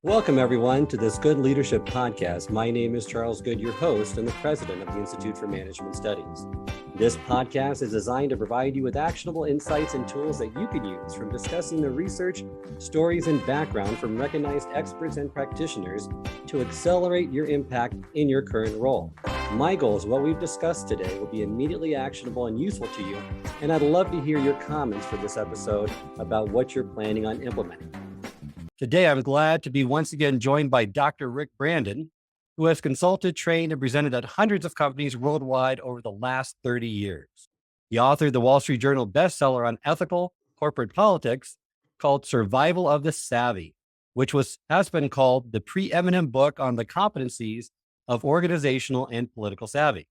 Welcome, everyone, to this Good Leadership Podcast. My name is Charles Good, your host and the president of the Institute for Management Studies. This podcast is designed to provide you with actionable insights and tools that you can use from discussing the research, stories, and background from recognized experts and practitioners to accelerate your impact in your current role. My goal is what we've discussed today will be immediately actionable and useful to you, and I'd love to hear your comments for this episode about what you're planning on implementing. Today, I'm glad to be once again joined by Dr. Rick Brandon, who has consulted, trained, and presented at hundreds of companies worldwide over the last 30 years. He authored the Wall Street Journal bestseller on ethical corporate politics called Survival of the Savvy, which has been called the preeminent book on the competencies of organizational and political savvy.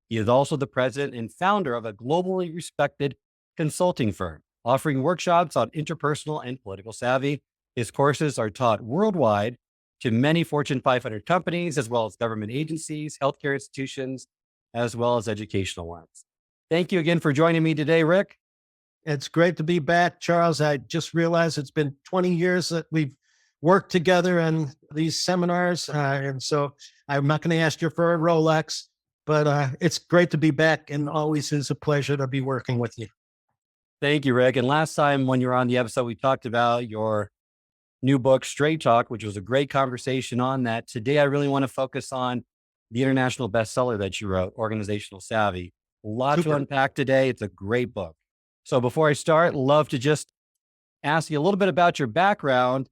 He is also the president and founder of a globally respected consulting firm, offering workshops on interpersonal and political savvy. His courses are taught worldwide to many Fortune 500 companies, as well as government agencies, healthcare institutions, as well as educational ones. Thank you again for joining me today, Rick. It's great to be back, Charles. I just realized it's been 20 years that we've worked together in these seminars. And so I'm not going to ask you for a Rolex, but it's great to be back, and always is a pleasure to be working with you. Thank you, Rick. And last time when you were on the episode, we talked about your new book, Straight Talk, which was a great conversation on that. Today, I really want to focus on the international bestseller that you wrote, Organizational Savvy. A lot to unpack today. It's a great book. So before I start, love to just ask you a little bit about your background.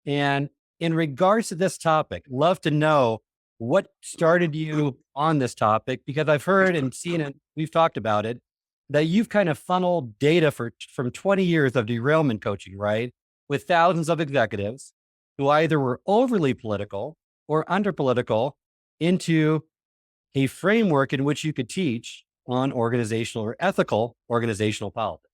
And in regards to this topic, love to know what started you on this topic, because I've heard and seen it, we've talked about it, that you've kind of funneled data from 20 years of derailment coaching, right? With thousands of executives who either were overly political or under political into a framework in which you could teach on organizational or ethical organizational politics.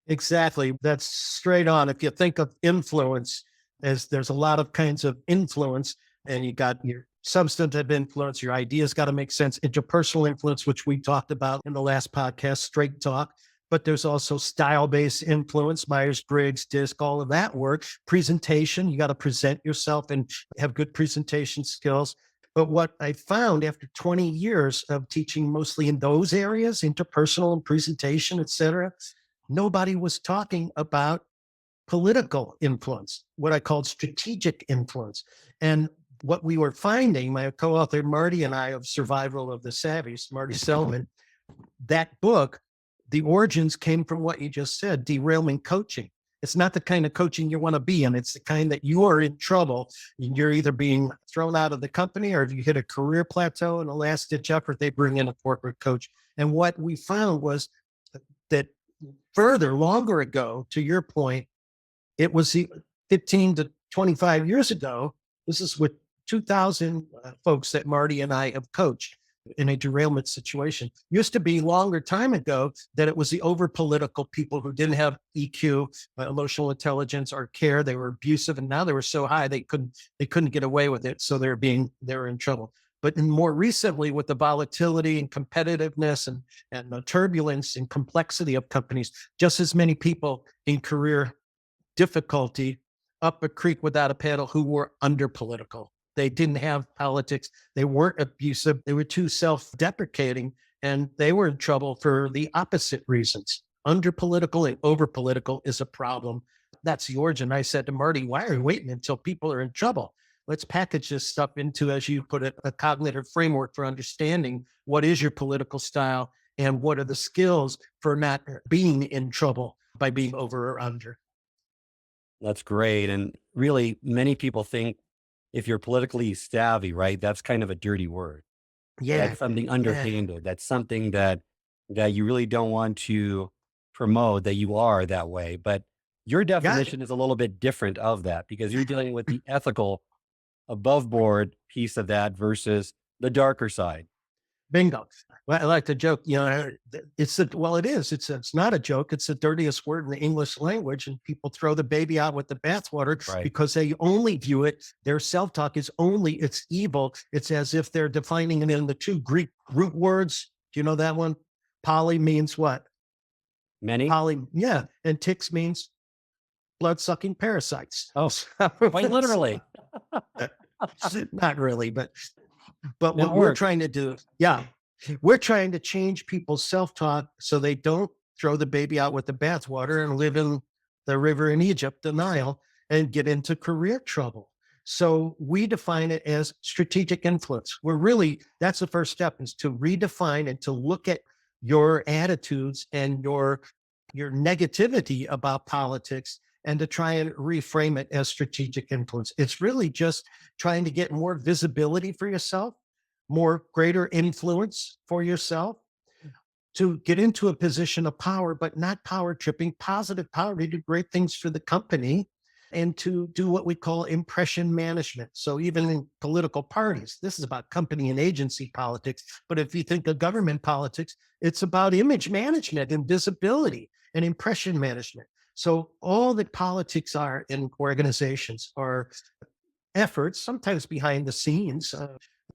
Exactly. That's straight on. If you think of influence, there's a lot of kinds of influence, and you got your substantive influence, your ideas got to make sense, interpersonal influence, which we talked about in the last podcast, Straight Talk. But there's also style-based influence, Myers-Briggs, DISC, all of that work. Presentation, you got to present yourself and have good presentation skills. But what I found after 20 years of teaching mostly in those areas, interpersonal and presentation, et cetera, nobody was talking about political influence, what I called strategic influence. And what we were finding, my co-author Marty and I of Survival of the Savvies, Marty Selman, that book, the origins came from what you just said, derailment coaching. It's not the kind of coaching you want to be in. It's the kind that you are in trouble. You're either being thrown out of the company, or if you hit a career plateau and a last ditch effort, they bring in a corporate coach. And what we found was that longer ago, to your point, it was 15 to 25 years ago. This is with 2,000 folks that Marty and I have coached in a derailment situation. Used to be longer time ago that it was the over political people who didn't have EQ, emotional intelligence, or care. They were abusive, and now they were so high they couldn't get away with it. So they were in trouble. But more recently, with the volatility and competitiveness and the turbulence and complexity of companies, just as many people in career difficulty up a creek without a paddle who were under political. They didn't have politics. They weren't abusive. They were too self-deprecating, and they were in trouble for the opposite reasons. Under political and over political is a problem. That's the origin. I said to Marty, why are we waiting until people are in trouble? Let's package this stuff into, as you put it, a cognitive framework for understanding what is your political style and what are the skills for not being in trouble by being over or under. That's great. And really, many people think if you're politically savvy, right, that's kind of a dirty word. Yeah. That's something underhanded. That's something that you really don't want to promote, that you are that way. But your definition is a little bit different of that, because you're dealing with the ethical above board piece of that versus the darker side. Bingo. Well, I like to joke, it is. It's not a joke. It's the dirtiest word in the English language, and people throw the baby out with the bathwater because they only view it. Their self-talk is it's evil. It's as if they're defining it in the two Greek root words. Do you know that one? Poly means what? Many. Poly, yeah. And tix means blood-sucking parasites. Oh, So quite literally. not really, but It what we're works. trying to do, yeah, we're trying to change people's self-talk so they don't throw the baby out with the bathwater and live in the river in Egypt, the Nile, and get into career trouble. So we define it as strategic influence. We're really, that's the first step, is to redefine and to look at your attitudes and your negativity about politics and to try and reframe it as strategic influence. It's really just trying to get more visibility for yourself, more greater influence for yourself, to get into a position of power, but not power tripping, positive power to do great things for the company and to do what we call impression management. So even in political parties, this is about company and agency politics. But if you think of government politics, it's about image management and visibility and impression management. So all that politics are in organizations are efforts, sometimes behind the scenes,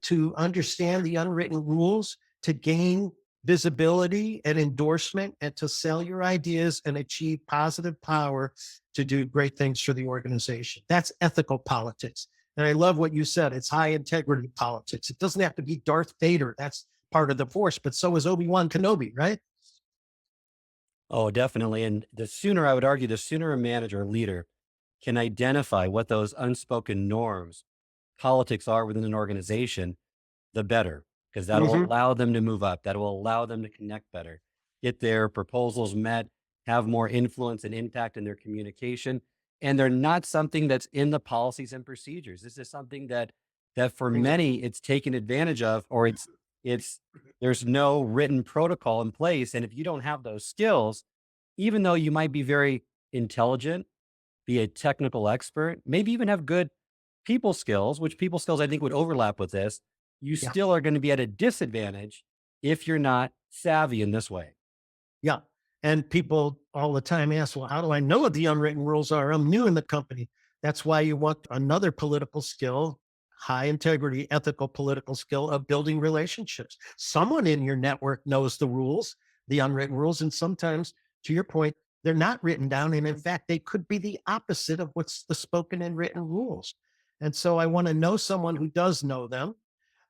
to understand the unwritten rules, to gain visibility and endorsement, and to sell your ideas and achieve positive power to do great things for the organization. That's ethical politics. And I love what you said. It's high integrity politics. It doesn't have to be Darth Vader. That's part of the force, but so is Obi-Wan Kenobi, right? Oh, definitely. And the sooner, I would argue, the sooner a manager or leader can identify what those unspoken norms, politics are within an organization, the better, because that will Mm-hmm. allow them to move up. That will allow them to connect better, get their proposals met, have more influence and impact in their communication. And they're not something that's in the policies and procedures. This is something that for many it's taken advantage of, or it's there's no written protocol in place. And if you don't have those skills, even though you might be very intelligent, be a technical expert, maybe even have good people skills, which people skills I think would overlap with this, you Yeah. still are going to be at a disadvantage if you're not savvy in this way. Yeah. And people all the time ask, well, how do I know what the unwritten rules are? I'm new in the company. That's why you want another political skill, high integrity, ethical political skill of building relationships. Someone in your network knows the rules, the unwritten rules. And sometimes, to your point, they're not written down. And in fact, they could be the opposite of what's the spoken and written rules. And so I want to know someone who does know them.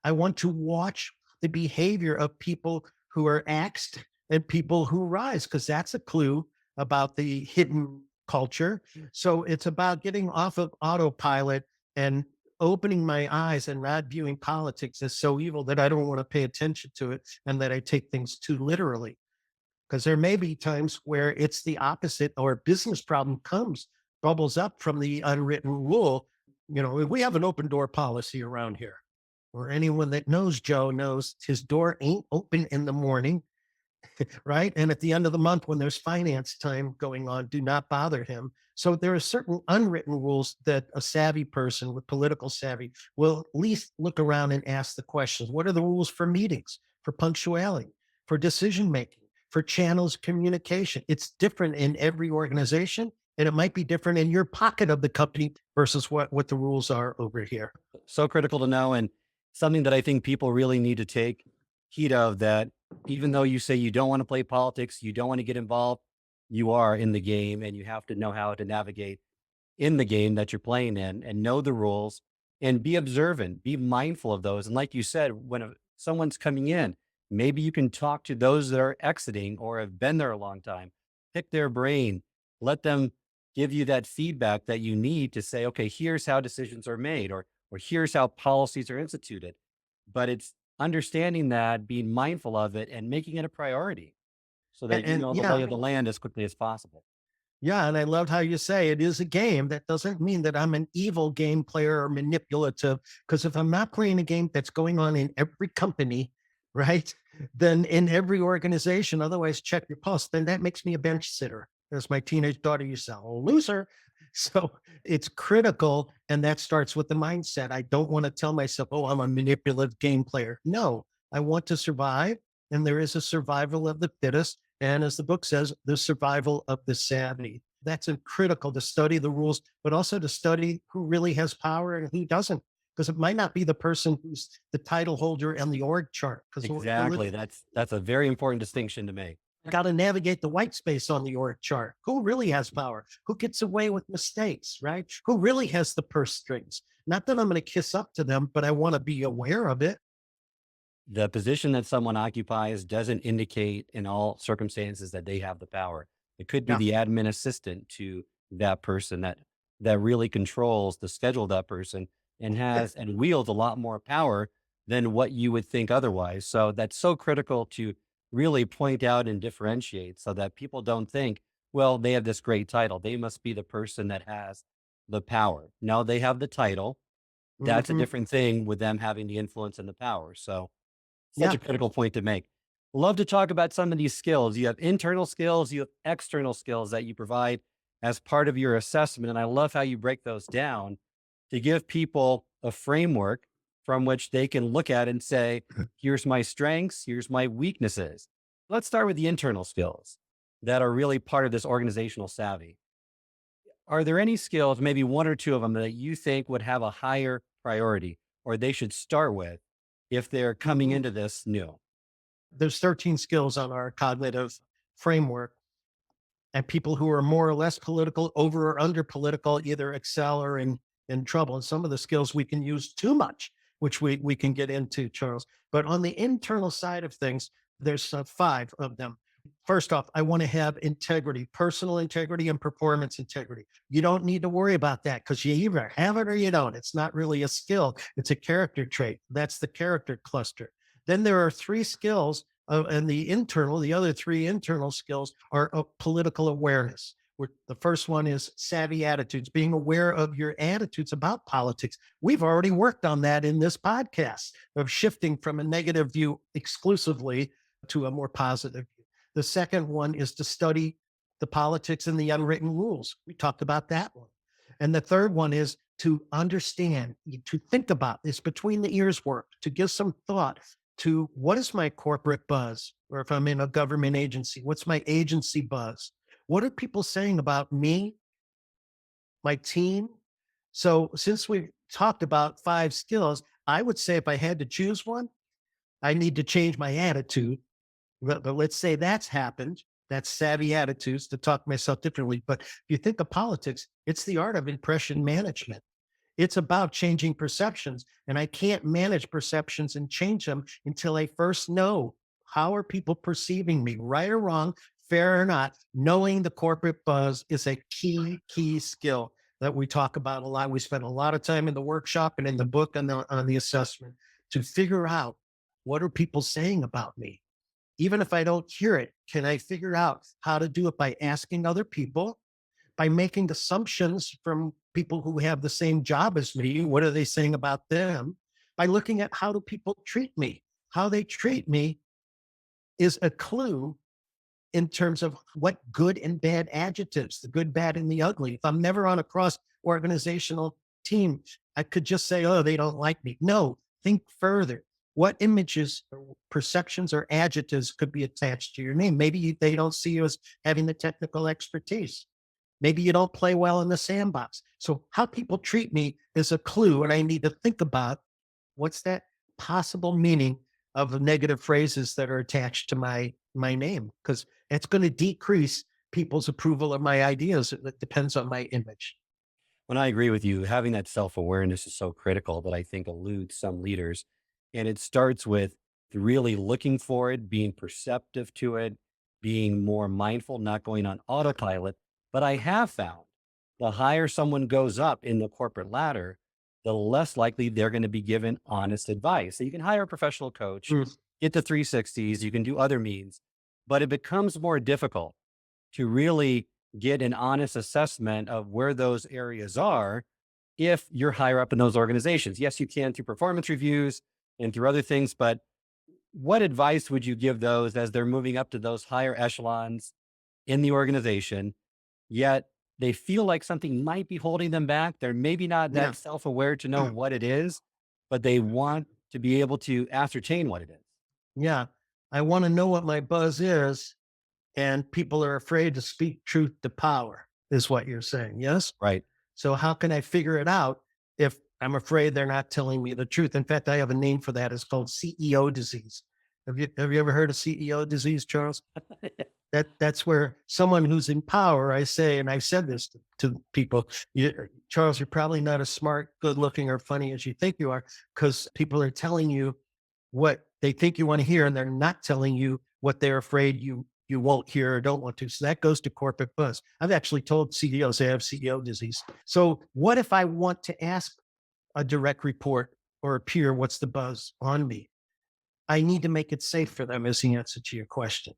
I want to watch the behavior of people who are axed and people who rise, because that's a clue about the hidden culture. So it's about getting off of autopilot and opening my eyes and not viewing politics as so evil that I don't want to pay attention to it and that I take things too literally. Because there may be times where it's the opposite or a business problem comes, bubbles up from the unwritten rule. You know, we have an open door policy around here, or anyone that knows Joe knows his door ain't open in the morning, right? And at the end of the month, when there's finance time going on, do not bother him. So there are certain unwritten rules that a savvy person with political savvy will at least look around and ask the questions. What are the rules for meetings, for punctuality, for decision making, for channels communication? It's different in every organization, and it might be different in your pocket of the company versus what the rules are over here. So critical to know, and something that I think people really need to take heed of, that even though you say you don't want to play politics, you don't want to get involved, you are in the game and you have to know how to navigate in the game that you're playing in and know the rules and be observant, be mindful of those. And like you said, when someone's coming in, maybe you can talk to those that are exiting or have been there a long time, pick their brain, let them give you that feedback that you need to say, okay, here's how decisions are made, or here's how policies are instituted. But it's understanding that, being mindful of it and making it a priority so that you And know the lay yeah, of the land as quickly as possible. yeah, and I loved how you say it is a game. That doesn't mean that I'm an evil game player or manipulative. Because if I'm not playing a game that's going on in every company, right, then in every organization, otherwise check your pulse, then that makes me a bench sitter. As my teenage daughter used to say, "Oh, loser." So it's critical. And that starts with the mindset. I don't want to tell myself, oh, I'm a manipulative game player. No, I want to survive. And there is a survival of the fittest. And as the book says, the survival of the savvy. That's critical to study the rules, but also to study who really has power and who doesn't, because it might not be the person who's the title holder and the org chart. Because we're Exactly. living, That's a very important distinction to make. got to navigate the white space on the org chart. Who really has power? Who gets away with mistakes, right? Who really has the purse strings? Not that I'm going to kiss up to them, but I want to be aware of it. The position that someone occupies doesn't indicate in all circumstances that they have the power. It could be Yeah. the admin assistant to that person that really controls the schedule of that person and Yeah. has and wields a lot more power than what you would think otherwise. So that's so critical to really point out and differentiate so that people don't think, well, they have this great title. They must be the person that has the power. No, they have the title. That's a Mm-hmm. different thing with them having the influence and the power. So such Yeah. a critical point to make. Love to talk about some of these skills. You have internal skills, you have external skills that you provide as part of your assessment. And I love how you break those down to give people a framework from which they can look at and say, here's my strengths, here's my weaknesses. Let's start with the internal skills that are really part of this organizational savvy. Are there any skills, maybe one or two of them, that you think would have a higher priority or they should start with if they're coming Mhm. into this new? There's 13 skills on our cognitive framework, and people who are more or less political, over or under political, either excel or in trouble. And some of the skills we can use too much, which we can get into, Charles. But on the internal side of things, there's 5 of them. First off, I want to have integrity, personal integrity and performance integrity. You don't need to worry about that because you either have it or you don't. It's not really a skill, it's a character trait. That's the character cluster. Then there are 3 skills, and the other 3 internal skills are political awareness. The first one is savvy attitudes, being aware of your attitudes about politics. We've already worked on that in this podcast of shifting from a negative view exclusively to a more positive view. The second one is to study the politics and the unwritten rules. We talked about that one. And the third one is to understand, to think about this between the ears work, to give some thought to what is my corporate buzz? Or if I'm in a government agency, what's my agency buzz? What are people saying about me, my team? So, since we talked about 5 skills, I would say if I had to choose one, I need to change my attitude. But let's say that's happened. That's savvy attitudes to talk myself differently. But if you think of politics, it's the art of impression management. It's about changing perceptions. And I can't manage perceptions and change them until I first know, how are people perceiving me, right or wrong, fair or not. Knowing the corporate buzz is a key skill that we talk about a lot. We spend a lot of time in the workshop and in the book on the assessment to figure out, what are people saying about me? Even if I don't hear it, can I figure out how to do it by asking other people, by making assumptions from people who have the same job as me? What are they saying about them? By looking at, how do people treat me? How they treat me is a clue in terms of what good and bad adjectives, the good, bad, and the ugly. If I'm never on a cross organizational team, I could just say, oh, they don't like me. No, think further. What images or perceptions or adjectives could be attached to your name? Maybe they don't see you as having the technical expertise. Maybe you don't play well in the sandbox. So, how people treat me is a clue, and I need to think about, what's that possible meaning of the negative phrases that are attached to my name, because it's going to decrease people's approval of my ideas. It depends on my image. When I agree with you, having that self awareness is so critical that I think eludes some leaders. And it starts with really looking for it, being perceptive to it, being more mindful, not going on autopilot. But I have found the higher someone goes up in the corporate ladder, the less likely they're going to be given honest advice. So you can hire a professional coach, Mm. get the 360s, you can do other means, but it becomes more difficult to really get an honest assessment of where those areas are if you're higher up in those organizations. Yes, you can through performance reviews and through other things, but what advice would you give those as they're moving up to those higher echelons in the organization, yet they feel like something might be holding them back? They're maybe not Yeah. that self aware to know what it is, but they want to be able to ascertain what it is. Yeah. I want to know what my buzz is, and people are afraid to speak truth to power, is what you're saying. Yes. Right. So, how can I figure it out if I'm afraid they're not telling me the truth? In fact, I have a name for that. It's called CEO disease. Have you ever heard of CEO disease, Charles? That's where someone who's in power, I say, and I've said this to people, Charles, you're probably not as smart, good looking, or funny as you think you are, because people are telling you what they think you want to hear, and they're not telling you what they're afraid you won't hear or don't want to. So that goes to corporate buzz. I've actually told CEOs they have CEO disease. So what if I want to ask a direct report or a peer, what's the buzz on me? I need to make it safe for them, is the answer to your question.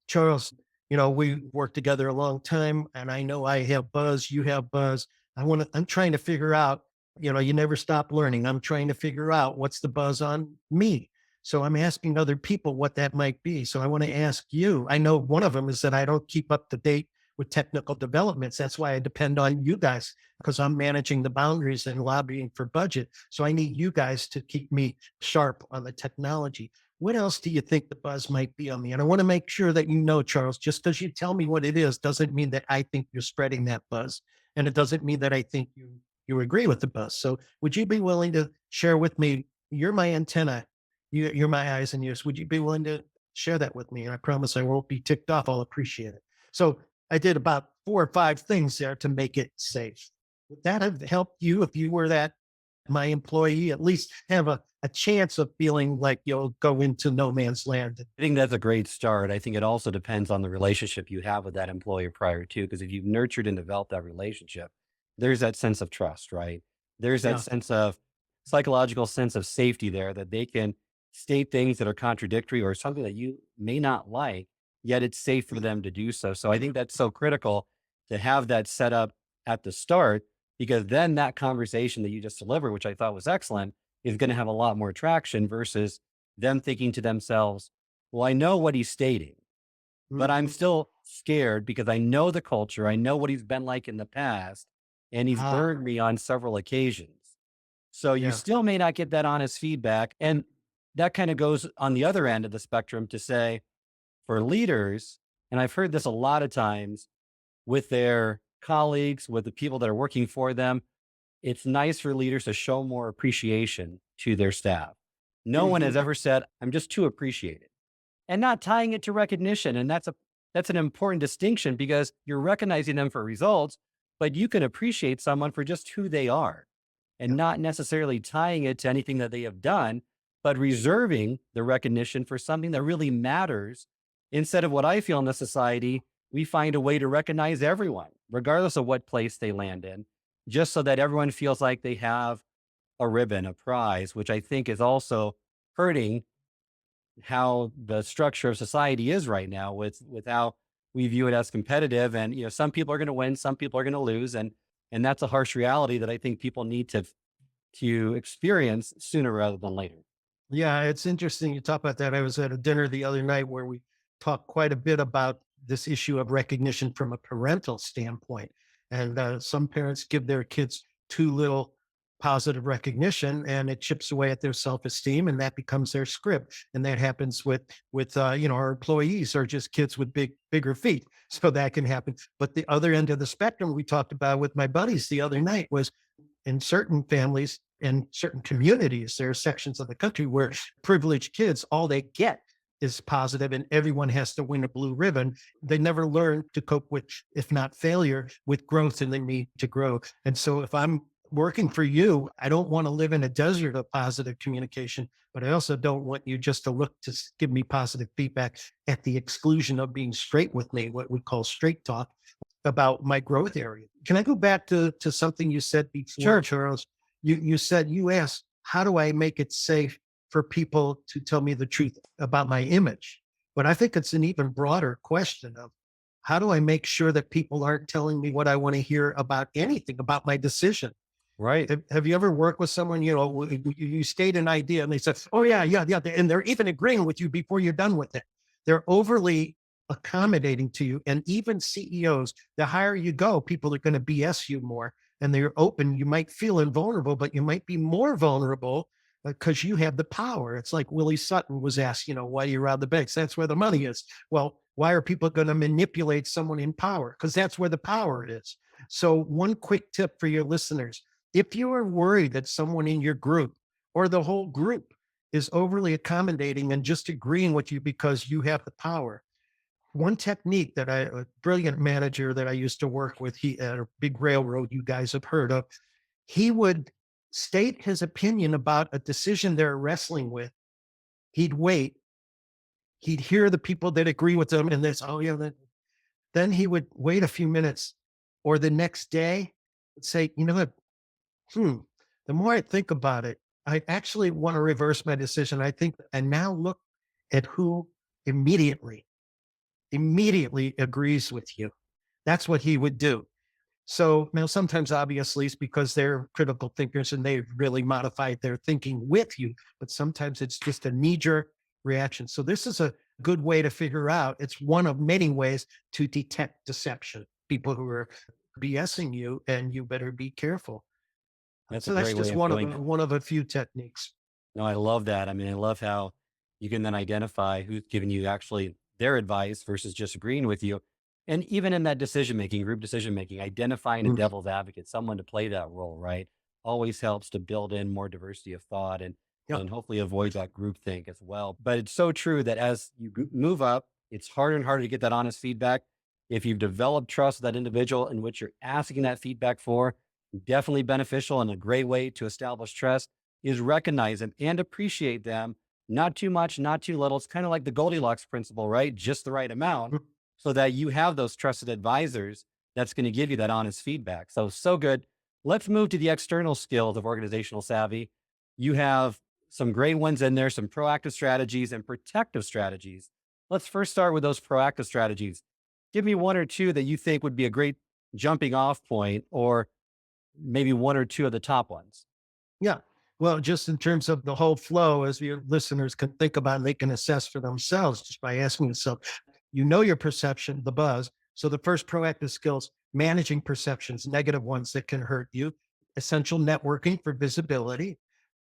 Charles, we worked together a long time, and I know I have buzz, you have buzz. I'm trying to figure out, you never stop learning. I'm trying to figure out what's the buzz on me. So I'm asking other people what that might be. So I want to ask you. I know one of them is that I don't keep up to date with technical developments. That's why I depend on you guys, because I'm managing the boundaries and lobbying for budget. So I need you guys to keep me sharp on the technology. What else do you think the buzz might be on me? And I want to make sure that Charles, just because you tell me what it is doesn't mean that I think you're spreading that buzz. And it doesn't mean that I think you agree with the buzz. So would you be willing to share with me? You're my antenna. You're my eyes and ears. Would you be willing to share that with me? And I promise I won't be ticked off. I'll appreciate it. So I did about 4 or 5 things there to make it safe. Would that have helped you if you were that my employee, at least have a chance of feeling like you'll go into no man's land? I think that's a great start. I think it also depends on the relationship you have with that employer prior to, because if you've nurtured and developed that relationship, there's that sense of trust, right? There's that Yeah. sense of psychological sense of safety there that they can state things that are contradictory or something that you may not like, yet it's safe for them to do so. So I think that's so critical to have that set up at the start, because then that conversation that you just delivered, which I thought was excellent, is going to have a lot more traction versus them thinking to themselves, well, I know what he's stating, but I'm Mhm. still scared because I know the culture. I know what he's been like in the past, and he's Ah, burned me on several occasions. So you yeah. still may not get that honest feedback. And that kind of goes on the other end of the spectrum to say for leaders, and I've heard this a lot of times with their colleagues, with the people that are working for them, it's nice for leaders to show more appreciation to their staff. No one has Mhm. ever said, I'm just too appreciated, and not tying it to recognition. And that's an important distinction because you're recognizing them for results, but you can appreciate someone for just who they are and Yeah. not necessarily tying it to anything that they have done, but reserving the recognition for something that really matters. Instead of what I feel in the society, we find a way to recognize everyone, regardless of what place they land in, just so that everyone feels like they have a ribbon, a prize, which I think is also hurting how the structure of society is right now with how we view it as competitive. And some people are going to win, some people are going to lose, and that's a harsh reality that I think people need to experience sooner rather than later. Yeah, it's interesting you talk about that. I was at a dinner the other night where we talked quite a bit about this issue of recognition from a parental standpoint. And some parents give their kids too little positive recognition, and it chips away at their self-esteem, and that becomes their script. And that happens with our employees are just kids with bigger feet, so that can happen. But the other end of the spectrum we talked about with my buddies the other night was in certain families in certain communities, there are sections of the country where privileged kids, all they get is positive and everyone has to win a blue ribbon. They never learn to cope with, if not failure, with growth and the need to grow. And so if I'm working for you, I don't want to live in a desert of positive communication, but I also don't want you just to look to give me positive feedback at the exclusion of being straight with me, what we call straight talk about my growth area. Can I go back to something you said before, Sure. Charles? You said you asked, how do I make it safe for people to tell me the truth about my image? But I think it's an even broader question of how do I make sure that people aren't telling me what I want to hear about anything about my decision? Right. Have you ever worked with someone, you state an idea and they said, oh, yeah, yeah, yeah. And they're even agreeing with you before you're done with it. They're overly accommodating to you. And even CEOs, the higher you go, people are going to BS you more and they're open. You might feel invulnerable, but you might be more vulnerable because you have the power. It's like Willie Sutton was asked, why do you rob the banks? That's where the money is. Well, why are people going to manipulate someone in power? Because that's where the power is. So, one quick tip for your listeners: if you are worried that someone in your group or the whole group is overly accommodating and just agreeing with you because you have the power. One technique that a brilliant manager that I used to work with, he at a big railroad you guys have heard of, he would state his opinion about a decision they're wrestling with. He'd wait, he'd hear the people that agree with him, and this, oh yeah, then he would wait a few minutes or the next day and say, you know what, hmm, the more I think about it, I actually want to reverse my decision. I think, and now look at who immediately, immediately agrees with you. That's what he would do. So now sometimes obviously it's because they're critical thinkers and they really modified their thinking with you, but sometimes it's just a knee-jerk reaction. So this is a good way to figure out. It's one of many ways to detect deception. People who are BSing you, and you better be careful. That's a So that's great way just of doing it. one of a few techniques. No, I love that. I mean, I love how you can then identify who's giving you actually their advice versus just agreeing with you. And even in that decision making, group decision making, identifying a Mm, devil's advocate, someone to play that role, right? Always helps to build in more diversity of thought yeah. and hopefully avoid that groupthink as well. But it's so true that as you move up, it's harder and harder to get that honest feedback. If you've developed trust with that individual in which you're asking that feedback for, definitely beneficial and a great way to establish trust is recognize them and appreciate them. Not too much, not too little. It's kind of like the Goldilocks principle, right? Just the right amount Mm, so that you have those trusted advisors that's going to give you that honest feedback. So, so good. Let's move to the external skills of organizational savvy. You have some great ones in there, some proactive strategies and protective strategies. Let's first start with those proactive strategies. Give me one or two that you think would be a great jumping off point, or maybe one or two of the top ones. yeah. Well, just in terms of the whole flow, as your listeners can think about and they can assess for themselves just by asking themselves, you know, your perception, the buzz. So the first proactive skills, managing perceptions, negative ones that can hurt you, essential networking for visibility,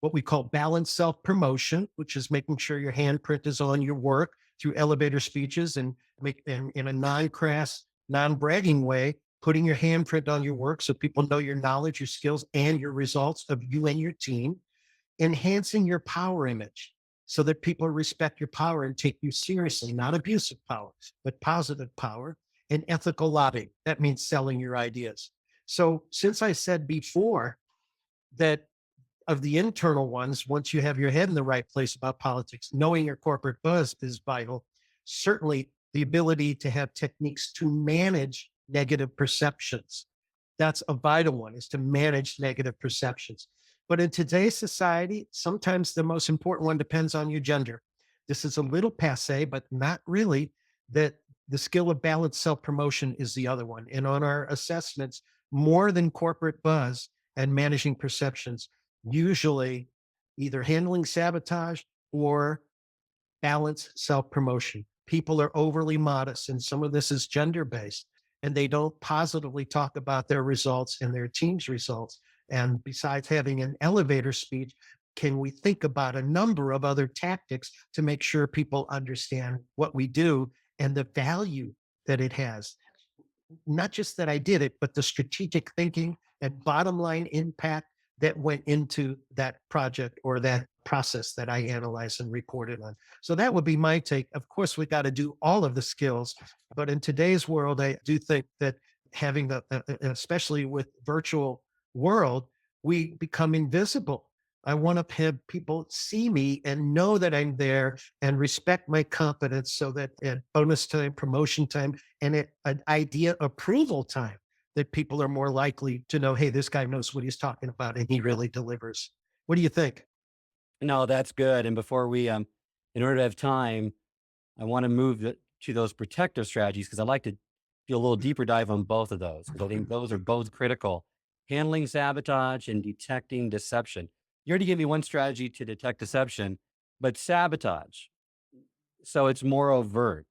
what we call balanced self promotion, which is making sure your handprint is on your work through elevator speeches and make in a non crass, non bragging way, putting your handprint on your work so people know your knowledge, your skills, and your results of you and your team, enhancing your power image so that people respect your power and take you seriously, not abusive power, but positive power, and ethical lobbying. That means selling your ideas. So, since I said before that of the internal ones, once you have your head in the right place about politics, knowing your corporate buzz is vital. Certainly, the ability to have techniques to manage negative perceptions. That's a vital one, is to manage negative perceptions. But in today's society, sometimes the most important one depends on your gender. This is a little passe, but not really. That the skill of balanced self promotion is the other one. And on our assessments, more than corporate buzz and managing perceptions, usually either handling sabotage or balance self promotion. People are overly modest, and some of this is gender based, and they don't positively talk about their results and their team's results. And besides having an elevator speech, can we think about a number of other tactics to make sure people understand what we do and the value that it has? Not just that I did it, but the strategic thinking and bottom line impact that went into that project or that process that I analyzed and reported on. So that would be my take. Of course, we got to do all of the skills, but in today's world, I do think that having especially with virtual world, we become invisible. I want to have people see me and know that I'm there and respect my competence so that at bonus time, promotion time, and at an idea approval time, that people are more likely to know, hey, this guy knows what he's talking about and he really delivers. What do you think? No, that's good. And before we, in order to have time, I want to move to those protective strategies because I'd like to do a little deeper dive on both of those because I think those are both critical. Handling sabotage and detecting deception. You already gave me one strategy to detect deception, but sabotage. So it's more overt.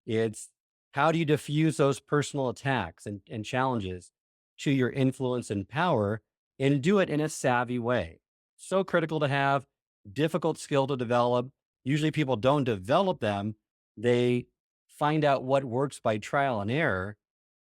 It's how do you diffuse those personal attacks and challenges to your influence and power and do it in a savvy way. So critical to have, difficult skill to develop. Usually people don't develop them. They find out what works by trial and error.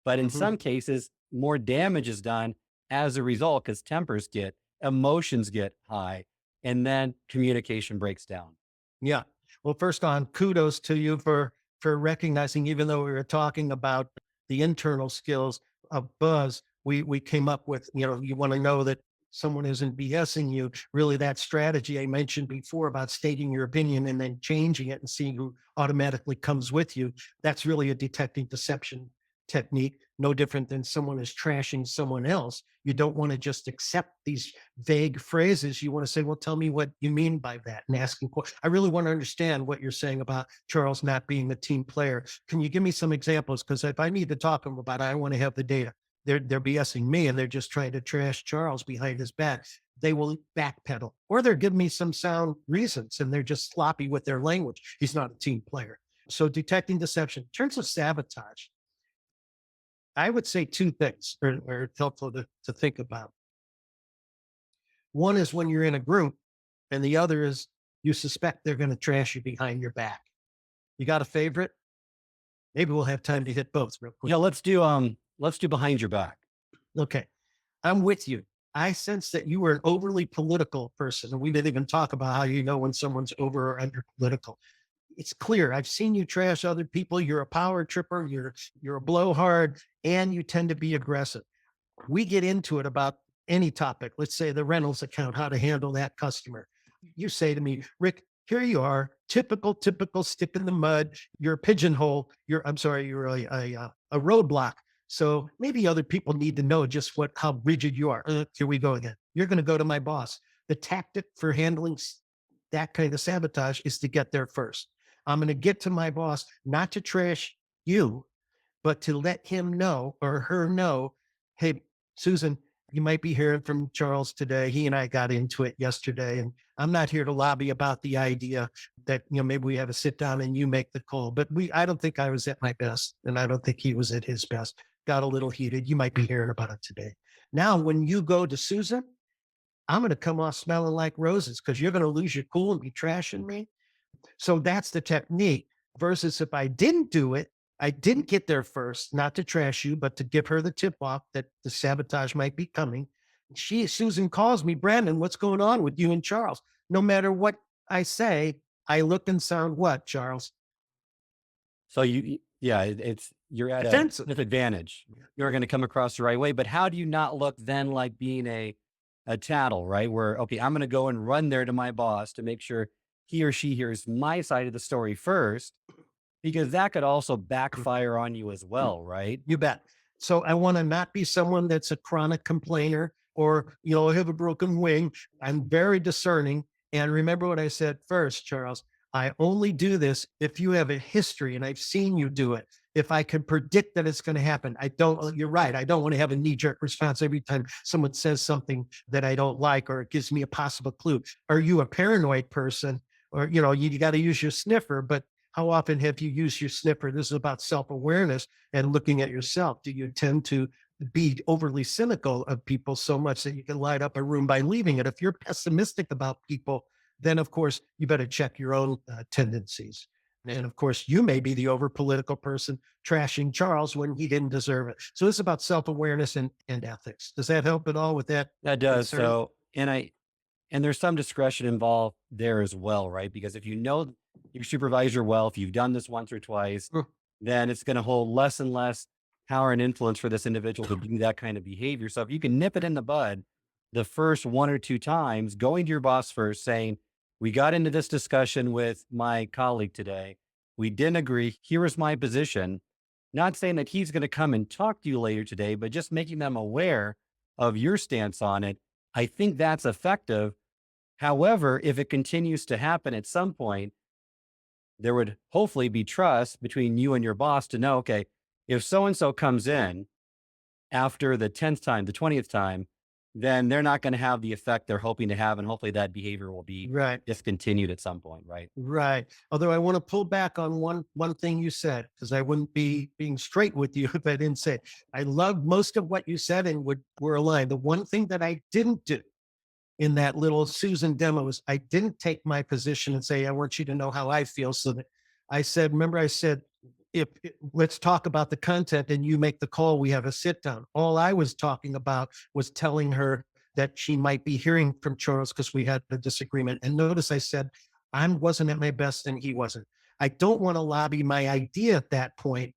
But in Mhm. some cases, more damage is done as a result because tempers get, emotions get high. and then communication breaks down. Yeah. Well, first on, kudos to you for recognizing, even though we were talking about the internal skills of buzz, we came up with, you want to know that someone isn't BSing you. Really, that strategy I mentioned before about stating your opinion and then changing it and seeing who automatically comes with you. That's really a detecting deception technique, no different than someone is trashing someone else. You don't want to just accept these vague phrases. You want to say, well, tell me what you mean by that, and asking questions. I really want to understand what you're saying about Charles not being a team player. Can you give me some examples? Because if I need to talk to them about it, I want to have the data. They're BSing me and they're just trying to trash Charles behind his back. They will backpedal, or they're giving me some sound reasons and they're just sloppy with their language. He's not a team player. So detecting deception. In terms of sabotage, I would say two things are helpful to think about. One is when you're in a group, and the other is you suspect they're going to trash you behind your back. You got a favorite? Maybe we'll have time to hit both real quick. Yeah, let's do behind your back. Okay. I'm with you. I sense that you are an overly political person, and we didn't even talk about how you know when someone's over or under political. It's clear. I've seen you trash other people. You're a power tripper. You're a blowhard, and you tend to be aggressive. We get into it about any topic. Let's say the rentals account, how to handle that customer. You say to me, Rick, here you are, typical stick in the mud. You're a pigeonhole. I'm sorry, you're a roadblock. So maybe other people need to know just how rigid you are. Here we go again. You're going to go to my boss. The tactic for handling that kind of sabotage is to get there first. I'm going to get to my boss, not to trash you, but to let him know or her know, hey, Susan, you might be hearing from Charles today. He and I got into it yesterday, and I'm not here to lobby about the idea that, maybe we have a sit down and you make the call. But I don't think I was at my best, and I don't think he was at his best. Got a little heated. You might be hearing about it today. Now, when you go to Susan, I'm going to come off smelling like roses because you're going to lose your cool and be trashing me. So that's the technique versus if I didn't do it, I didn't get there first, not to trash you, but to give her the tip off that the sabotage might be coming. Susan calls me, Brandon, what's going on with you and Charles? No matter what I say, I look and sound what, Charles? So you're at a Offensive. disadvantage. You're going to come across the right way, but how do you not look then like being a tattle, right? Where, okay, I'm going to go and run there to my boss to make sure he or she hears my side of the story first, because that could also backfire on you as well, right? You bet. So I want to not be someone that's a chronic complainer or, have a broken wing. I'm very discerning. And remember what I said first, Charles. I only do this if you have a history and I've seen you do it. If I can predict that it's going to happen, you're right. I don't want to have a knee jerk response every time someone says something that I don't like or it gives me a possible clue. Are you a paranoid person? Or, you got to use your sniffer, but how often have you used your sniffer? This is about self-awareness and looking at yourself. Do you tend to be overly cynical of people so much that you can light up a room by leaving it? If you're pessimistic about people, then of course you better check your own tendencies. And of course, you may be the over political person trashing Charles when he didn't deserve it. So this is about self-awareness and ethics. Does that help at all with that? That does. concern? So, and there's some discretion involved there as well, right? Because if you know your supervisor well, if you've done this once or twice, Mm. then it's going to hold less and less power and influence for this individual to do that kind of behavior. So if you can nip it in the bud the first one or two times, going to your boss first, saying, we got into this discussion with my colleague today. We didn't agree. Here is my position. Not saying that he's going to come and talk to you later today, but just making them aware of your stance on it. I think that's effective. However, if it continues to happen at some point, there would hopefully be trust between you and your boss to know, okay, if so-and-so comes in after the 10th time, the 20th time, then they're not going to have the effect they're hoping to have. And hopefully that behavior will be Right. discontinued at some point, right? Right. Although I want to pull back on one thing you said, because I wouldn't be being straight with you if I didn't say it. I love most of what you said and were aligned. The one thing that I didn't do in that little Susan demo is I didn't take my position and say, I want you to know how I feel. So that I said, remember I said, let's talk about the content and you make the call, we have a sit down. All I was talking about was telling her that she might be hearing from Charles because we had a disagreement. And notice I said, I wasn't at my best and he wasn't. I don't want to lobby my idea at that point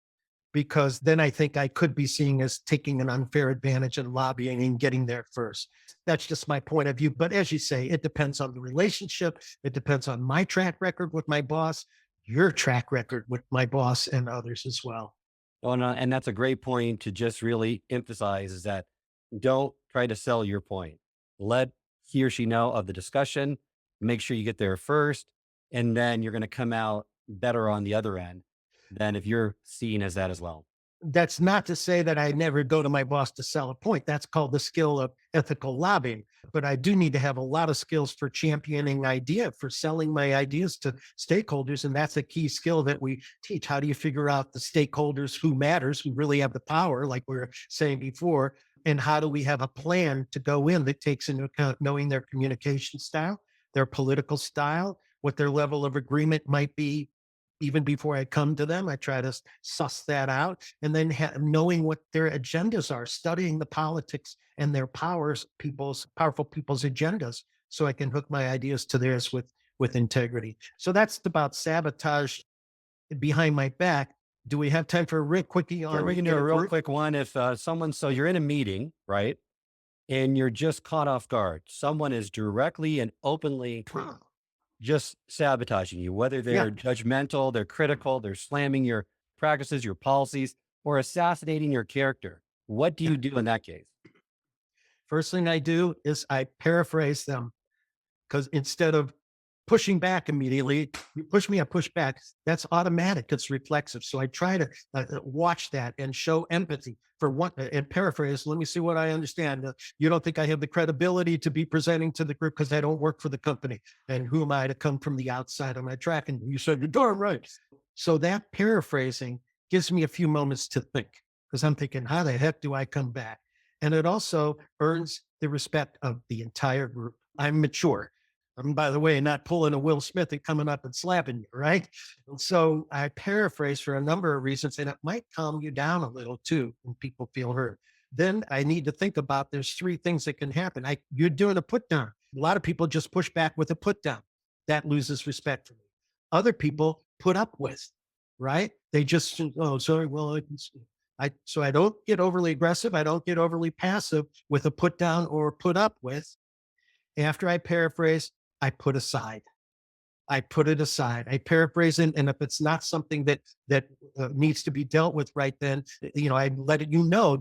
because then I think I could be seen as taking an unfair advantage and lobbying and getting there first. That's just my point of view. But as you say, it depends on the relationship. It depends on my track record with my boss, your track record with my boss, and others as well. Oh, no, and that's a great point to just really emphasize is that don't try to sell your point. Let he or she know of the discussion. Make sure you get there first, and then you're going to come out better on the other end than if you're seen as that as well. That's not to say that I never go to my boss to sell a point. That's called the skill of ethical lobbying. But I do need to have a lot of skills for championing idea, for selling my ideas to stakeholders. And that's a key skill that we teach. How do you figure out the stakeholders who matters, who really have the power, like we were saying before? And how do we have a plan to go in that takes into account knowing their communication style, their political style, what their level of agreement might be even before I come to them. I try to suss that out. And then knowing what their agendas are, studying the politics and their powerful people's agendas, so I can hook my ideas to theirs with integrity. So that's about sabotage behind my back. Do we have time for a real quickie Sure, we on can do a real quick one. If so you're in a meeting, right? And you're just caught off guard. Someone is directly and openly just sabotaging you, whether Yeah. they're judgmental, they're critical, they're slamming your practices, your policies, or assassinating your character. What do Yeah. you do in that case? First thing I do is I paraphrase them because instead of pushing back immediately, you push me, I push back. That's automatic. It's reflexive. So I try to watch that and show empathy for what and paraphrase. Let me see what I understand. You don't think I have the credibility to be presenting to the group because I don't work for the company. And who am I to come from the outside of my track? And you said, you're darn right. So that paraphrasing gives me a few moments to think because I'm thinking, how the heck do I come back? And it also earns the respect of the entire group. I'm mature. By the way, not pulling a Will Smith and coming up and slapping you, right? And so I paraphrase for a number of reasons, and it might calm you down a little too when people feel hurt. Then I need to think about there's three things that can happen. You're doing a put down. A lot of people just push back with a put down. That loses respect for me. Other people put up with, right? They just, oh, sorry, well, so I don't get overly aggressive. I don't get overly passive with a put down or put up with. After I paraphrase, I put aside. I put it aside. I paraphrase it, and if it's not something that needs to be dealt with right then, I let it.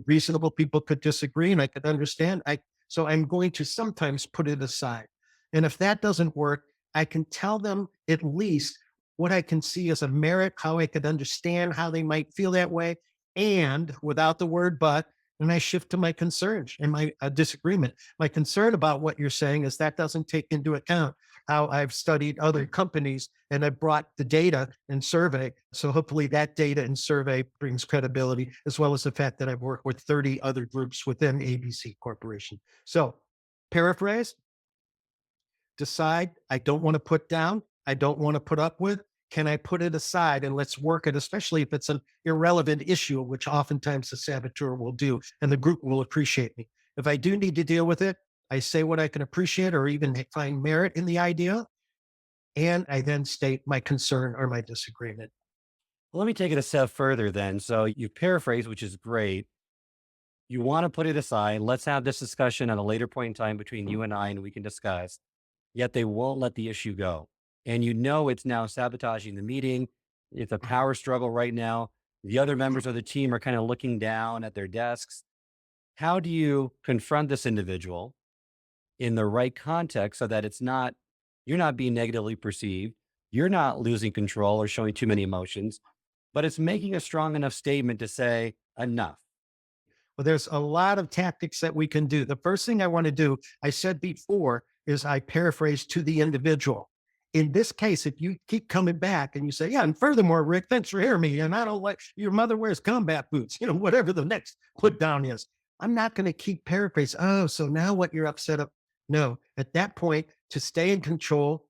Reasonable people could disagree, and I could understand. So I'm going to sometimes put it aside, and if that doesn't work, I can tell them at least what I can see as a merit, how I could understand how they might feel that way, and without the word "but." And I shift to my concerns and my disagreement. My concern about what you're saying is that doesn't take into account how I've studied other companies and I've brought the data and survey. So hopefully that data and survey brings credibility, as well as the fact that I've worked with 30 other groups within ABC Corporation. So paraphrase, decide I don't want to put down, I don't want to put up with. Can I put it aside and let's work it, especially if it's an irrelevant issue, which oftentimes the saboteur will do, and the group will appreciate me. If I do need to deal with it, I say what I can appreciate or even find merit in the idea, and I then state my concern or my disagreement. Well, let me take it a step further then. So you paraphrase, which is great. You want to put it aside. Let's have this discussion at a later point in time between you and I, and we can discuss. Yet they won't let the issue go. And it's now sabotaging the meeting. It's a power struggle right now. The other members of the team are kind of looking down at their desks. How do you confront this individual in the right context so that you're not being negatively perceived, you're not losing control or showing too many emotions, but it's making a strong enough statement to say enough. Well, there's a lot of tactics that we can do. The first thing I want to do, I said before, is I paraphrase to the individual. In this case, if you keep coming back and you say, yeah, and furthermore, Rick, thanks for hearing me. And I don't like your mother wears combat boots, whatever the next put down is. I'm not going to keep paraphrasing. Oh, so now what you're upset of? No, at that point, to stay in control,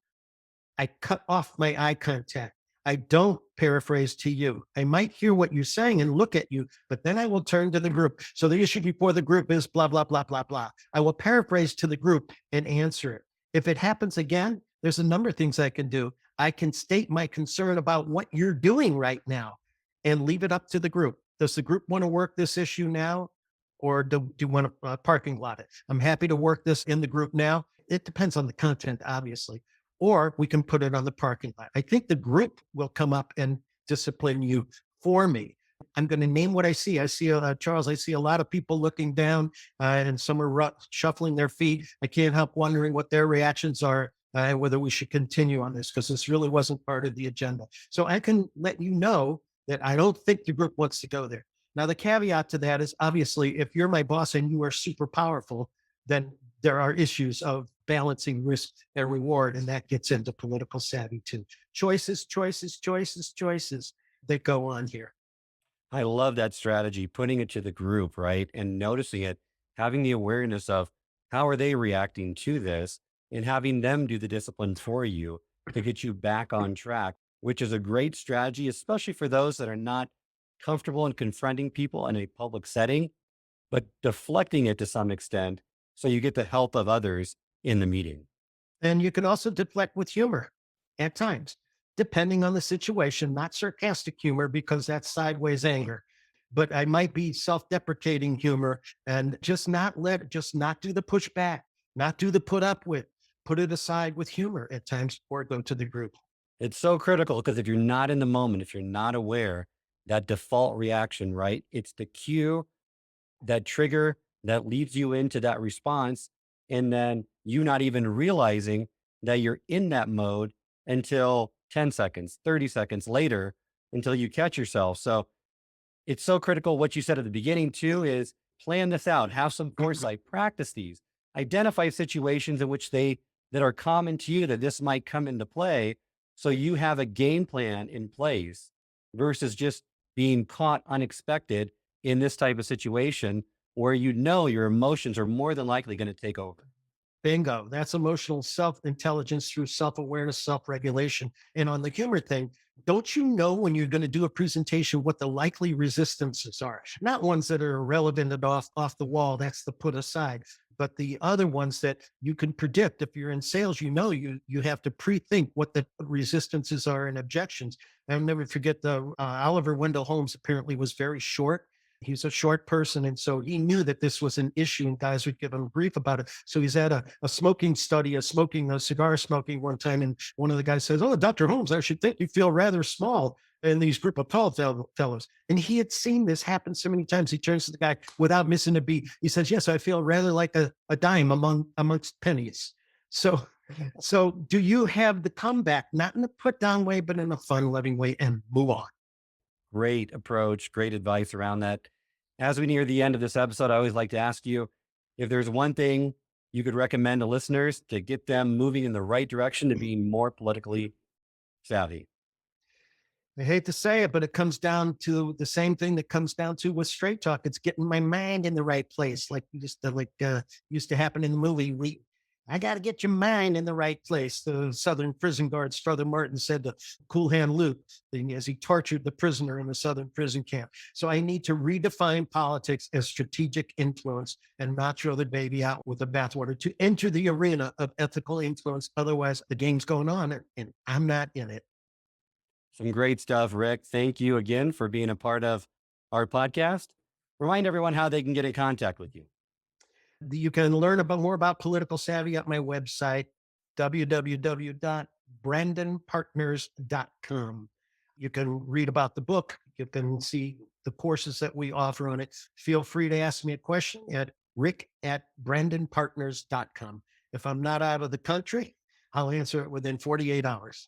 I cut off my eye contact. I don't paraphrase to you. I might hear what you're saying and look at you, but then I will turn to the group. So the issue before the group is blah, blah, blah, blah, blah. I will paraphrase to the group and answer it. If it happens again, there's a number of things I can do. I can state my concern about what you're doing right now and leave it up to the group. Does the group want to work this issue now? Or do you want to parking lot it? I'm happy to work this in the group now. It depends on the content, obviously. Or we can put it on the parking lot. I think the group will come up and discipline you for me. I'm going to name what I see. I see, Charles, I see a lot of people looking down and some are shuffling their feet. I can't help wondering what their reactions are and whether we should continue on this because this really wasn't part of the agenda. So I can let you know that I don't think the group wants to go there. Now, the caveat to that is obviously, if you're my boss and you are super powerful, then there are issues of balancing risk and reward, and that gets into political savvy too. Choices, choices, choices, choices that go on here. I love that strategy, putting it to the group, right? And noticing it, having the awareness of how are they reacting to this and having them do the discipline for you to get you back on track, which is a great strategy, especially for those that are not comfortable in confronting people in a public setting, but deflecting it to some extent so you get the help of others in the meeting. And you can also deflect with humor at times, depending on the situation, not sarcastic humor because that's sideways anger. But I might be self-deprecating humor and just not do the pushback, not do the put up with, put it aside with humor at times or go to the group. It's so critical because if you're not in the moment, if you're not aware, that default reaction, right? It's the cue, that trigger that leads you into that response. And then you not even realizing that you're in that mode until 10 seconds, 30 seconds later, until you catch yourself. So it's so critical. What you said at the beginning too is plan this out, have some foresight, practice these, identify situations in which that are common to you that this might come into play. So you have a game plan in place versus just being caught unexpected in this type of situation where you know your emotions are more than likely going to take over. Bingo. That's emotional self-intelligence through self-awareness, self-regulation. And on the humor thing, don't you know when you're going to do a presentation what the likely resistances are? Not ones that are irrelevant and off the wall. That's the put aside. But the other ones that you can predict. If you're in sales, you have to pre-think what the resistances are and objections. I'll never forget the Oliver Wendell Holmes apparently was very short. He's a short person. And so he knew that this was an issue and guys would give him grief about it. So he's at a smoking study, a cigar smoking one time. And one of the guys says, "Oh, Dr. Holmes, I should think you feel rather small in these group of tall fellows." And he had seen this happen so many times. He turns to the guy without missing a beat. He says, "Yes, I feel rather like a dime amongst pennies." So, so do you have the comeback, not in a put down way, but in a fun, loving way and move on? Great approach, great advice around that. As we near the end of this episode, I always like to ask you if there's one thing you could recommend to listeners to get them moving in the right direction to being more politically savvy. I hate to say it, but it comes down to the same thing that comes down to with straight talk. It's getting my mind in the right place, like used to happen in the movie. I got to get your mind in the right place. The Southern prison guard Strother Martin said to Cool Hand Luke as he tortured the prisoner in the Southern prison camp. So I need to redefine politics as strategic influence and not throw the baby out with the bathwater to enter the arena of ethical influence. Otherwise, the game's going on and I'm not in it. Some great stuff, Rick. Thank you again for being a part of our podcast. Remind everyone how they can get in contact with you. You can learn more about political savvy at my website, www.brandonpartners.com. You can read about the book. You can see the courses that we offer on it. Feel free to ask me a question at rick@brandonpartners.com. If I'm not out of the country, I'll answer it within 48 hours.